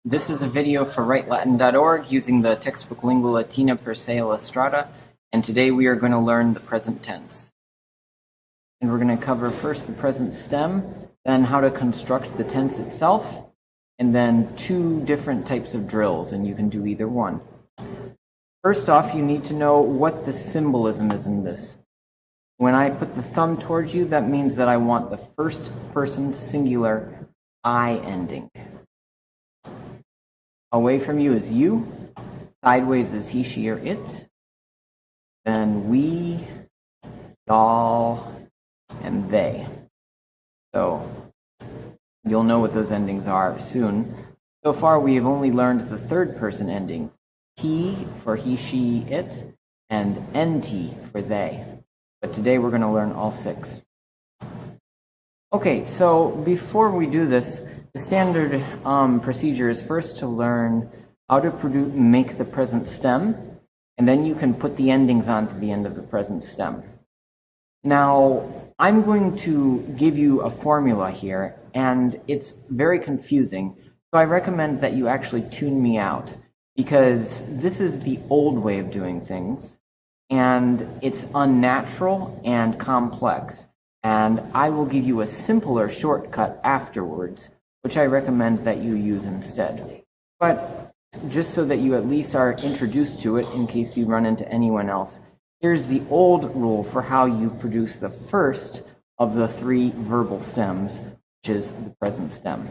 This is a video for WriteLatin.org using the textbook Lingua Latina per se illustrata, and today we are going to learn the present tense. And we're going to cover first the present stem, then how to construct the tense itself, and then two different types of drills, and you can do either one. First off, you need to know what the symbolism is in this. When I put the thumb towards you, that means that I want the first person singular I ending. Away from you is you, sideways is he, she, or it, then we, y'all, and they. So you'll know what those endings are soon. So far we have only learned the third person endings, he for he, she, it, and nt for they. But today we're going to learn all six. Okay, so before we do this, the standard procedure is first to learn how to make the present stem, and then you can put the endings onto the end of the present stem. Now, I'm going to give you a formula here, and it's very confusing, so I recommend that you actually tune me out, because this is the old way of doing things, and it's unnatural and complex, and I will give you a simpler shortcut afterwards, which I recommend that you use instead. But just so that you at least are introduced to it in case you run into anyone else, here's the old rule for how you produce the first of the three verbal stems, which is the present stem.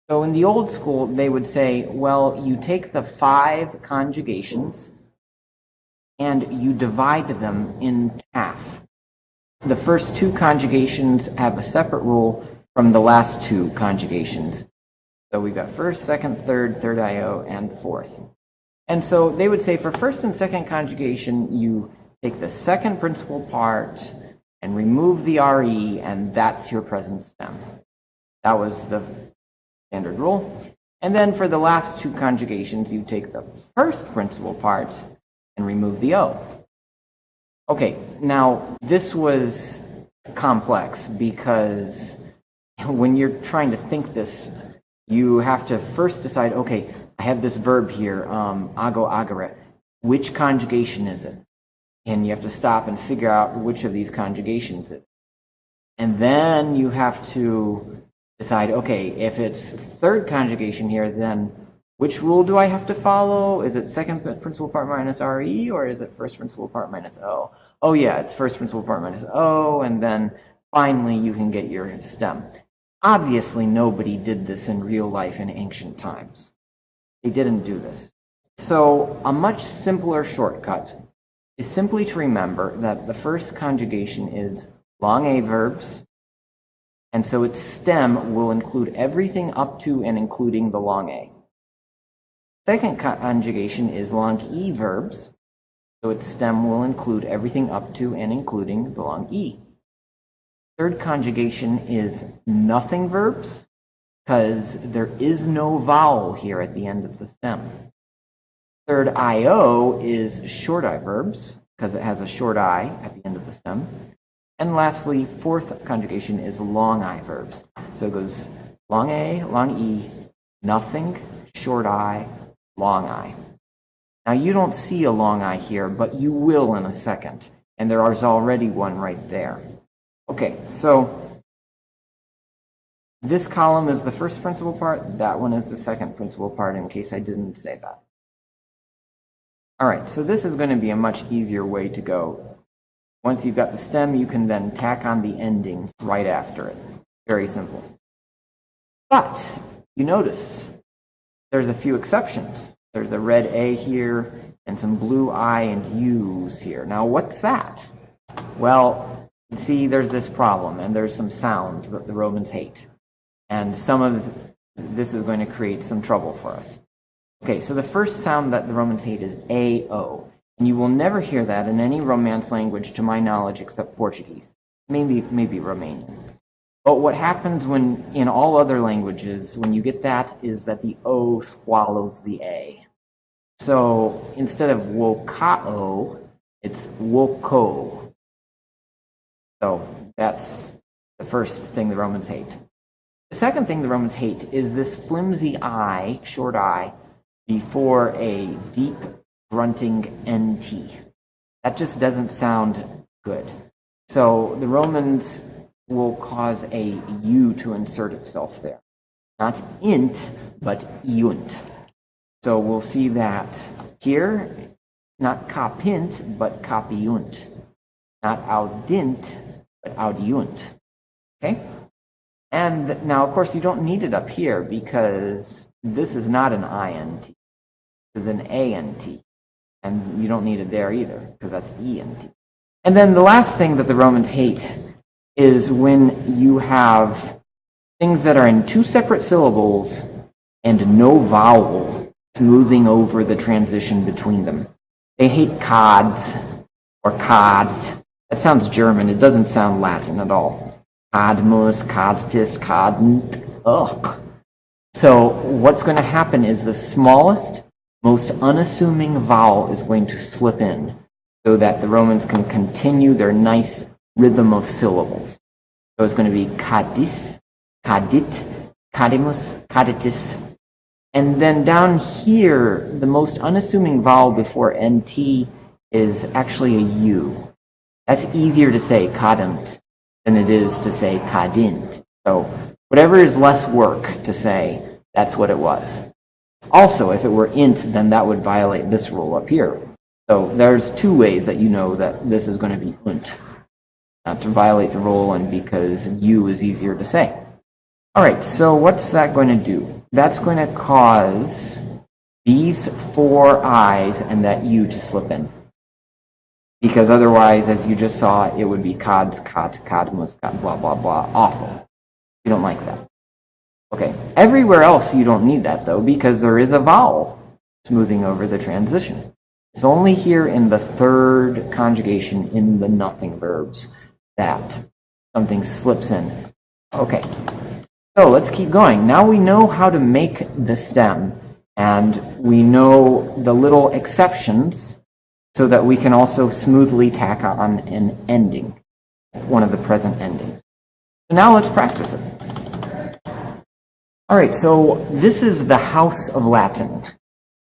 So in the old school, they would say, well, you take the 5 conjugations and you divide them in half. The first 2 conjugations have a separate rule from the last 2 conjugations. So we've got first, second, third, third IO, and fourth. And so they would say for first and second conjugation, you take the second principal part and remove the RE, and that's your present stem. That was the standard rule. And then for the last 2 conjugations, you take the first principal part and remove the O. Okay, now this was complex because when you're trying to think this, you have to first decide, okay, I have this verb here, ago, agere. Which conjugation is it? And you have to stop and figure out which of these conjugations it is. And then you have to decide, okay, if it's third conjugation here, then which rule do I have to follow? Is it second principal part minus RE, or is it first principal part minus O? Oh yeah, it's first principal part minus O, and then finally you can get your stem. Obviously nobody did this in real life in ancient times. They didn't do this. So a much simpler shortcut is simply to remember that the first conjugation is long A verbs, and so its stem will include everything up to and including the long A. Second conjugation is long E verbs, so its stem will include everything up to and including the long E. Third conjugation is nothing verbs, because there is no vowel here at the end of the stem. Third IO is short I verbs, because it has a short I at the end of the stem. And lastly, fourth conjugation is long I verbs. So it goes long A, long E, nothing, short I, long I. Now you don't see a long I here, but you will in a second. And there is already one right there. Okay, so this column is the first principal part. That one is the second principal part, in case I didn't say that. All right, so this is going to be a much easier way to go. Once you've got the stem, you can then tack on the ending right after it. Very simple. But you notice there's a few exceptions. There's a red A here and some blue I and U's here. Now, what's that? Well, you see, there's this problem, and there's some sounds that the Romans hate. And some of this is going to create some trouble for us. Okay, so the first sound that the Romans hate is AO. And you will never hear that in any Romance language, to my knowledge, except Portuguese. Maybe Romanian. But what happens in all other languages, when you get that, is that the O swallows the A. So instead of wokao, it's woko. So that's the first thing the Romans hate. The second thing the Romans hate is this flimsy I, short I, before a deep grunting NT. That just doesn't sound good. So the Romans will cause a U to insert itself there. Not int, but iunt. So we'll see that here, not capint, but capiunt. Not audint, but audiunt. Okay? And now, of course, you don't need it up here because this is not an INT. This is an ANT. And you don't need it there either because that's ENT. And then the last thing that the Romans hate is when you have things that are in two separate syllables and no vowel smoothing over the transition between them. They hate cods or cods. That sounds German. It doesn't sound Latin at all. Cadmus, cadtis, cadent. Ugh. So what's going to happen is the smallest, most unassuming vowel is going to slip in so that the Romans can continue their nice rhythm of syllables. So it's going to be cadis, cadit, cadimus, caditis. And then down here, the most unassuming vowel before NT is actually a U. That's easier to say cadent than it is to say cadint. So whatever is less work to say, that's what it was. Also, if it were int, then that would violate this rule up here. So there's two ways that you know that this is going to be unt. Not to violate the rule and because U is easier to say. All right, so what's that going to do? That's going to cause these four I's and that U to slip in. Because otherwise, as you just saw, it would be cods, cot, cadmus, cot, blah, blah, blah. Awful. You don't like that. Okay, everywhere else you don't need that, though, because there is a vowel smoothing over the transition. It's only here in the third conjugation in the nothing verbs that something slips in. Okay, so let's keep going. Now we know how to make the stem, and we know the little exceptions so that we can also smoothly tack on an ending, one of the present endings. So now let's practice it. All right, so this is the house of Latin,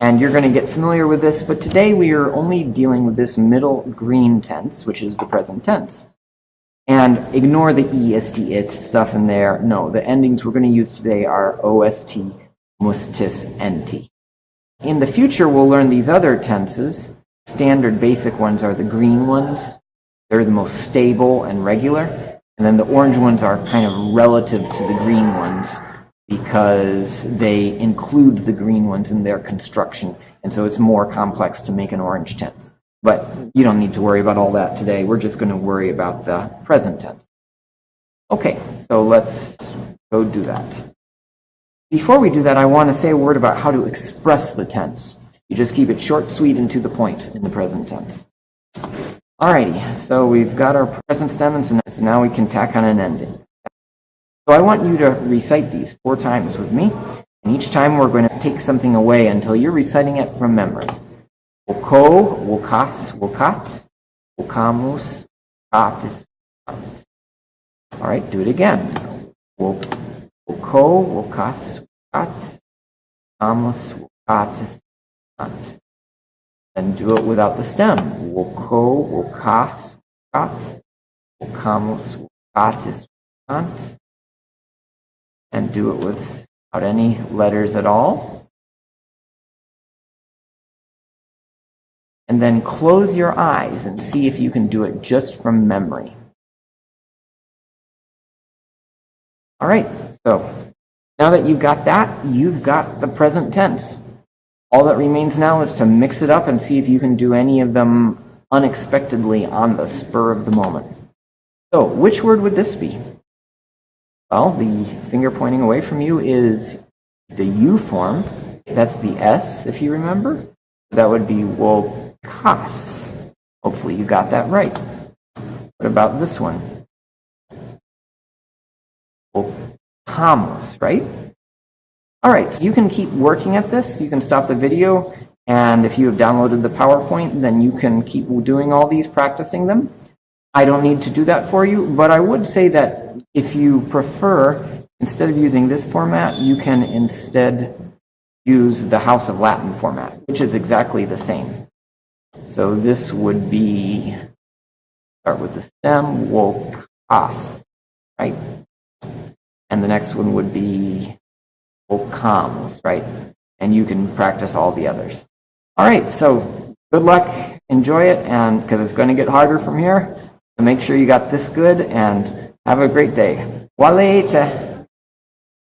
and you're going to get familiar with this, but today we are only dealing with this middle green tense, which is the present tense. And ignore the est, it stuff in there. No, the endings we're going to use today are ost, mustis, nt. In the future, we'll learn these other tenses. Standard basic ones are the green ones. They're the most stable and regular. And then the orange ones are kind of relative to the green ones because they include the green ones in their construction. And so it's more complex to make an orange tense. But you don't need to worry about all that today. We're just going to worry about the present tense. Okay, so let's go do that. Before we do that, I want to say a word about how to express the tense. You just keep it short, sweet, and to the point in the present tense. Alrighty, so we've got our present stem, and so now we can tack on an ending. So I want you to recite these 4 times with me, and each time we're going to take something away until you're reciting it from memory. Woko, wokas, wokat, wokamus, katis. All right, do it again. Woko, wokas, wokat, wokamus, wokatis. Then do it without the stem. Woko, wokas, wokat, wokamus, wokatis, wokat. And do it without any letters at all. And then close your eyes and see if you can do it just from memory. All right, so now that you've got that, you've got the present tense. All that remains now is to mix it up and see if you can do any of them unexpectedly on the spur of the moment. So, which word would this be? Well, the finger pointing away from you is the U form. That's the S, if you remember. That would be wokas. Hopefully you got that right. What about this one? Wokamus, right? All right, you can keep working at this. You can stop the video, and if you have downloaded the PowerPoint, then you can keep doing all these, practicing them. I don't need to do that for you, but I would say that if you prefer, instead of using this format, you can instead use the House of Latin format, which is exactly the same. So this would be, start with the stem, vocas, right? And the next one would be vocams, right? And you can practice all the others. All right, so good luck, enjoy it, and because it's going to get harder from here. So make sure you got this good, and have a great day. Walete.